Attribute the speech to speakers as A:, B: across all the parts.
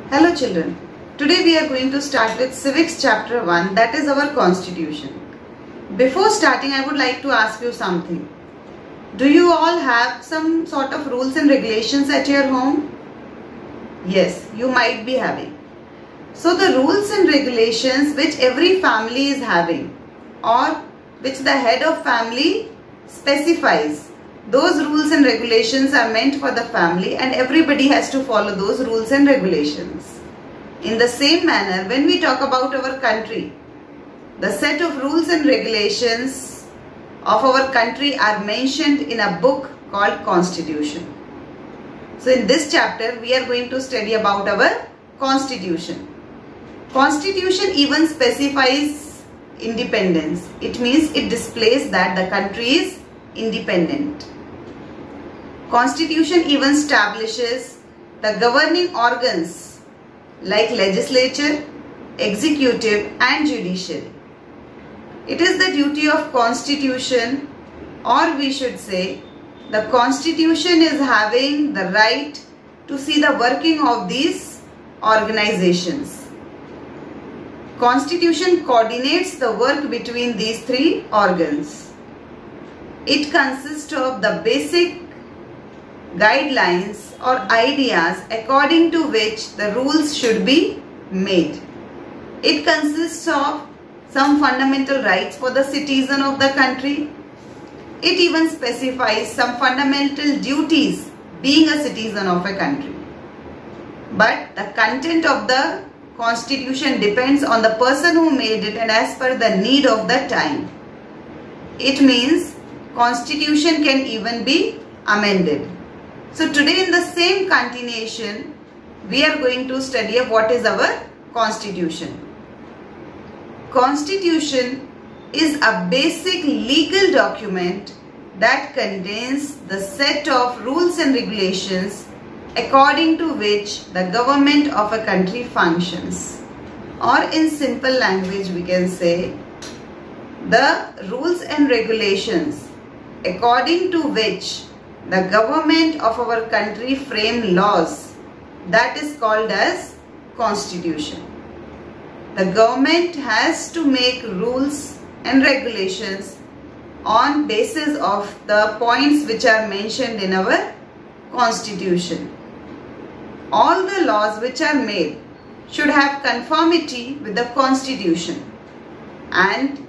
A: Hello children, today we are going to start with Civics chapter 1, that is our constitution. Before starting, I would like to ask you something. Do you all have some sort of rules and regulations at your home? Yes, you might be having. So the rules and regulations which every family is having or which the head of family specifies, those rules and regulations are meant for the family and everybody has to follow those rules and regulations. In the same manner, when we talk about our country, the set of rules and regulations of our country are mentioned in a book called Constitution. So in this chapter, we are going to study about our Constitution. Constitution even specifies independence. It means it displays that the country is independent. Constitution even establishes the governing organs like legislature, executive and judiciary. It is the duty of Constitution, or we should say the Constitution is having the right to see the working of these organizations. Constitution coordinates the work between these three organs. It consists of the basic guidelines or ideas according to which the rules should be made. It consists of some fundamental rights for the citizen of the country. It even specifies some fundamental duties being a citizen of a country. But the content of the Constitution depends on the person who made it and as per the need of the time. It means Constitution can even be amended. So today in the same continuation, we are going to study what is our Constitution. Constitution is a basic legal document that contains the set of rules and regulations according to which the government of a country functions. Or in simple language we can say the rules and regulations according to which the government of our country frame laws, that is called as Constitution. The government has to make rules and regulations on basis of the points which are mentioned in our Constitution. All the laws which are made should have conformity with the Constitution, and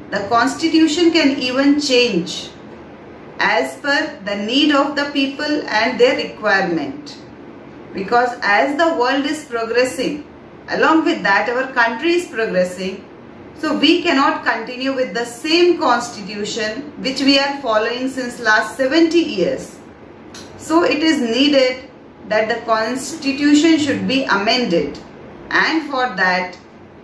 A: the Constitution can even change as per the need of the people and their requirement. Because as the world is progressing, along with that our country is progressing, so we cannot continue with the same Constitution which we are following since last 70 years. So it is needed that the Constitution should be amended, and for that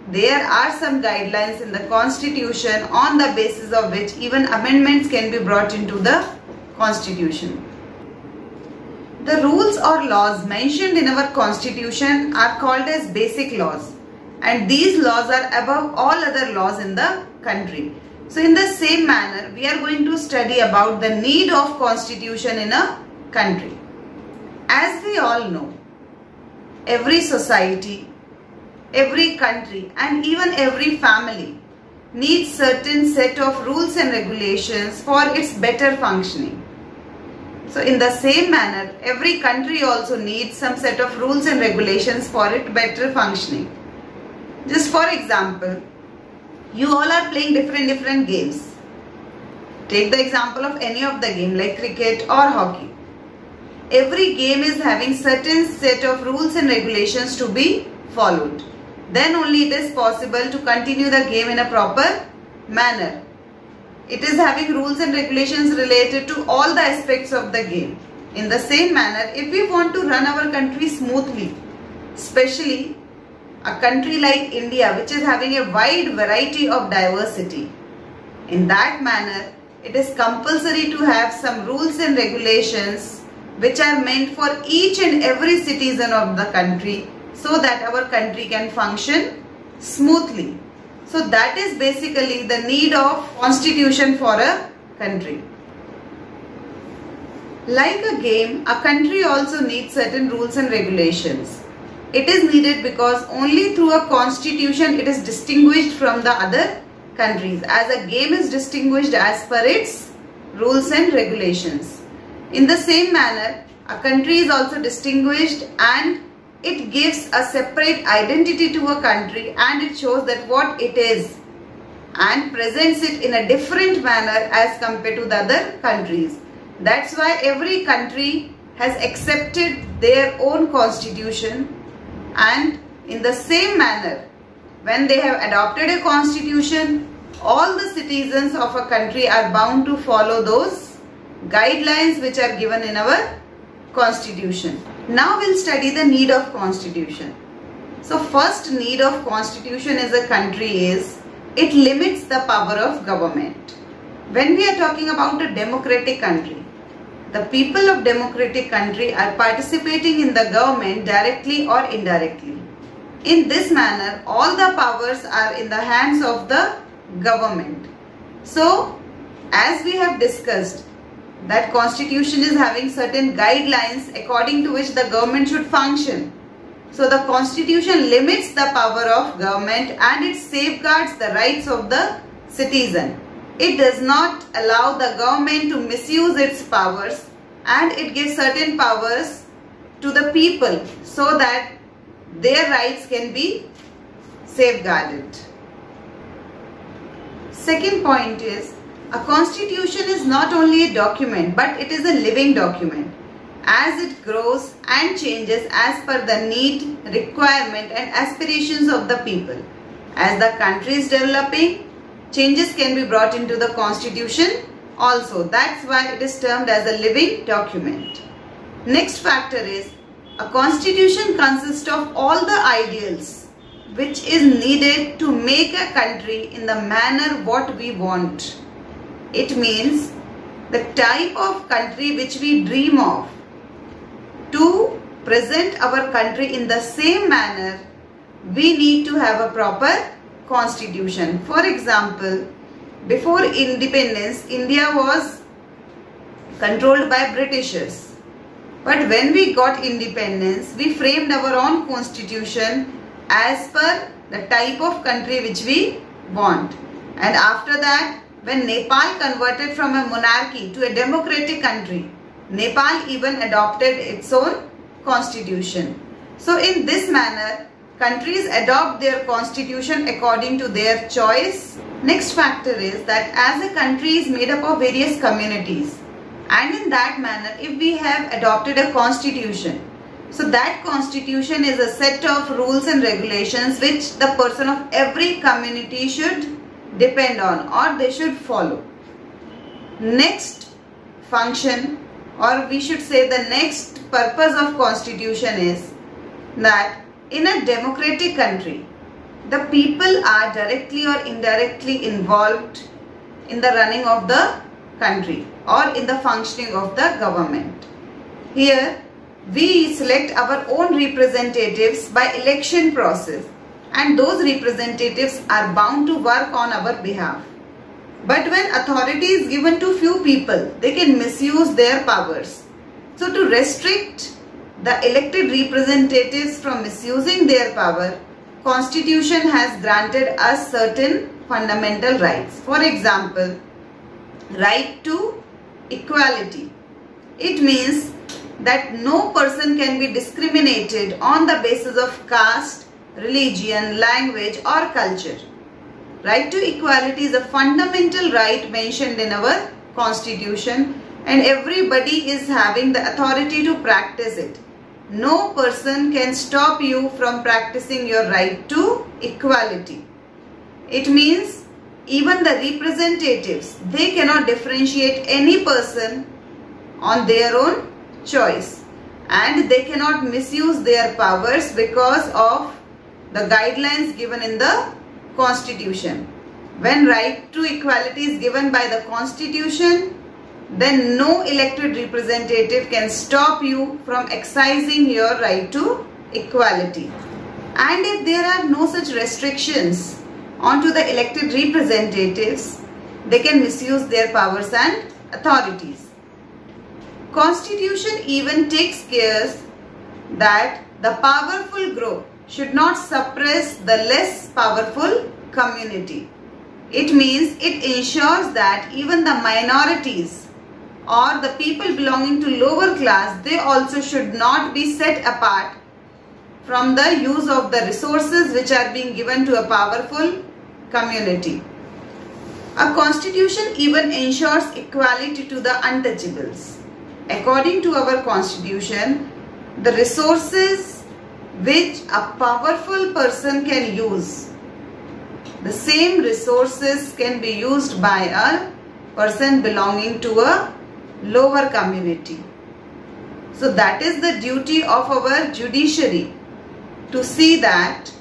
A: there are some guidelines in the Constitution on the basis of which even amendments can be brought into the Constitution. The rules or laws mentioned in our Constitution are called as basic laws, and these laws are above all other laws in the country. So in the same manner, we are going to study about the need of Constitution in a country. As we all know, every society, every country and even every family needs certain set of rules and regulations for its better functioning. So in the same manner, every country also needs some set of rules and regulations for its better functioning. Just for example, you all are playing different games. Take the example of any of the game like cricket or hockey. Every game is having certain set of rules and regulations to be followed. Then only it is possible to continue the game in a proper manner. It is having rules and regulations related to all the aspects of the game. In the same manner, if we want to run our country smoothly, especially a country like India which is having a wide variety of diversity, in that manner it is compulsory to have some rules and regulations which are meant for each and every citizen of the country so that our country can function smoothly. So that is basically the need of Constitution for a country. Like a game, a country also needs certain rules and regulations. It is needed because only through a constitution it is distinguished from the other countries, as a game is distinguished as per its rules and regulations. In the same manner, a country is also distinguished and it gives a separate identity to a country, and it shows that what it is and presents it in a different manner as compared to the other countries. That's why every country has accepted their own constitution, and in the same manner, when they have adopted a constitution, all the citizens of a country are bound to follow those guidelines which are given in our constitution. Now we'll study the need of constitution. So first need of constitution as a country is, it limits the power of government. When we are talking about a democratic country, the people of democratic country are participating in the government directly or indirectly. In this manner, all the powers are in the hands of the government. So, as we have discussed, that constitution is having certain guidelines according to which the government should function. So the constitution limits the power of government and it safeguards the rights of the citizen. It does not allow the government to misuse its powers, and it gives certain powers to the people so that their rights can be safeguarded. Second point is, a constitution is not only a document but it is a living document, as it grows and changes as per the need, requirement and aspirations of the people. As the country is developing, changes can be brought into the constitution also. That's why it is termed as a living document. Next factor is, a constitution consists of all the ideals which is needed to make a country in the manner what we want. It means the type of country which we dream of. To present our country in the same manner, we need to have a proper constitution. For example, before independence, India was controlled by Britishers. But when we got independence, we framed our own constitution as per the type of country which we want. And after that, when Nepal converted from a monarchy to a democratic country, Nepal even adopted its own constitution. So in this manner, countries adopt their constitution according to their choice. Next factor is that as a country is made up of various communities, and in that manner, if we have adopted a constitution, so that constitution is a set of rules and regulations which the person of every community should depend on or they should follow. Next function, or we should say the next purpose of constitution is that in a democratic country, the people are directly or indirectly involved in the running of the country or in the functioning of the government. Here, we select our own representatives by election process, and those representatives are bound to work on our behalf. But when authority is given to few people, they can misuse their powers. So to restrict the elected representatives from misusing their power, Constitution has granted us certain fundamental rights. For example, right to equality. It means that no person can be discriminated on the basis of caste, religion, language or culture. Right to equality is a fundamental right mentioned in our constitution, and everybody is having the authority to practice it. No person can stop you from practicing your right to equality. It means even the representatives, they cannot differentiate any person on their own choice, and they cannot misuse their powers because of the guidelines given in the Constitution. When right to equality is given by the Constitution, then no elected representative can stop you from exercising your right to equality. And if there are no such restrictions onto the elected representatives, they can misuse their powers and authorities. Constitution even takes care that the powerful group should not suppress the less powerful community. It means it ensures that even the minorities or the people belonging to lower class, they also should not be set apart from the use of the resources which are being given to a powerful community. A constitution even ensures equality to the untouchables. According to our constitution, the resources which a powerful person can use, the same resources can be used by a person belonging to a lower community. So that is the duty of our judiciary, to see that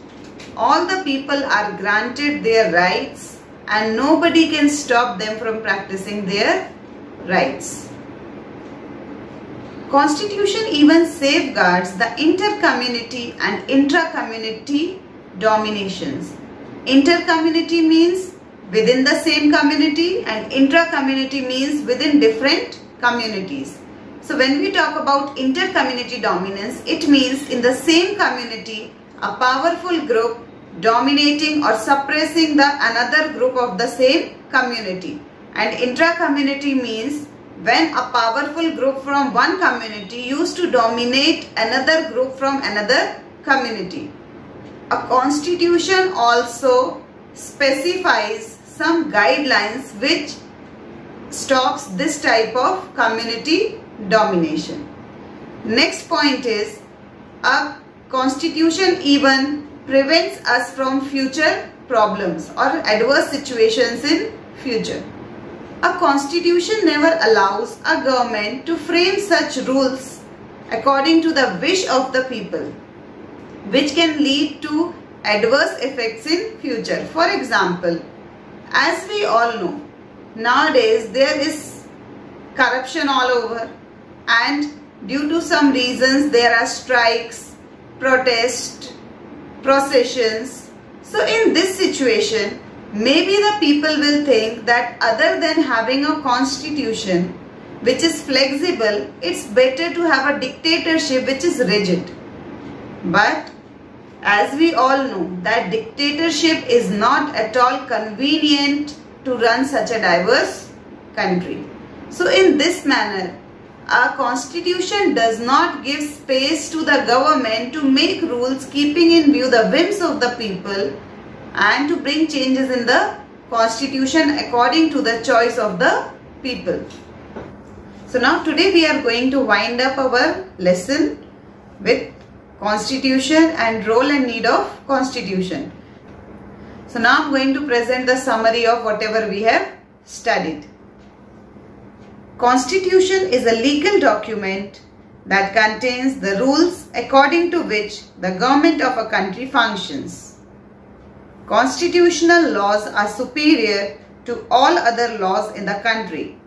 A: all the people are granted their rights and nobody can stop them from practicing their rights. Constitution even safeguards the inter-community and intra-community dominations. Inter-community means within the same community and intra-community means within different communities. So when we talk about inter-community dominance, it means in the same community a powerful group dominating or suppressing the another group of the same community. And intra-community means when a powerful group from one community used to dominate another group from another community. A constitution also specifies some guidelines which stops this type of community domination. Next point is, a constitution even prevents us from future problems or adverse situations in future. A constitution never allows a government to frame such rules according to the wish of the people, which can lead to adverse effects in future. For example, as we all know, nowadays there is corruption all over, and due to some reasons there are strikes, protests, processions. So in this situation, maybe the people will think that other than having a constitution which is flexible, it's better to have a dictatorship which is rigid. But as we all know that dictatorship is not at all convenient to run such a diverse country. So in this manner, our constitution does not give space to the government to make rules keeping in view the whims of the people and to bring changes in the constitution according to the choice of the people. So now today we are going to wind up our lesson with constitution and role and need of constitution. So now I am going to present the summary of whatever we have studied. Constitution is a legal document that contains the rules according to which the government of a country functions. Constitutional laws are superior to all other laws in the country.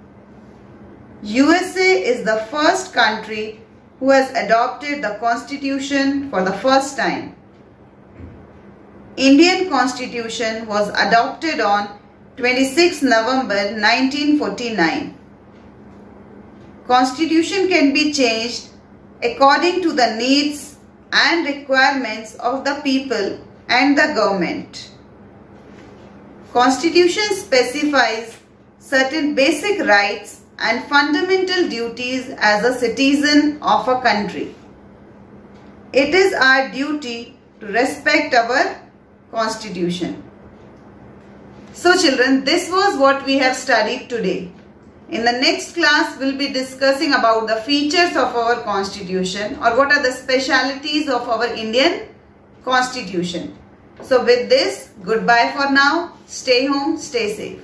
A: USA is the first country who has adopted the Constitution for the first time. Indian Constitution was adopted on 26 November 1949. Constitution can be changed according to the needs and requirements of the people and the government. Constitution specifies certain basic rights and fundamental duties as a citizen of a country. It is our duty to respect our Constitution. So children, this was what we have studied today. In the next class, we'll be discussing about the features of our Constitution, or what are the specialities of our Indian Constitution. So with this, goodbye for now. Stay home, stay safe.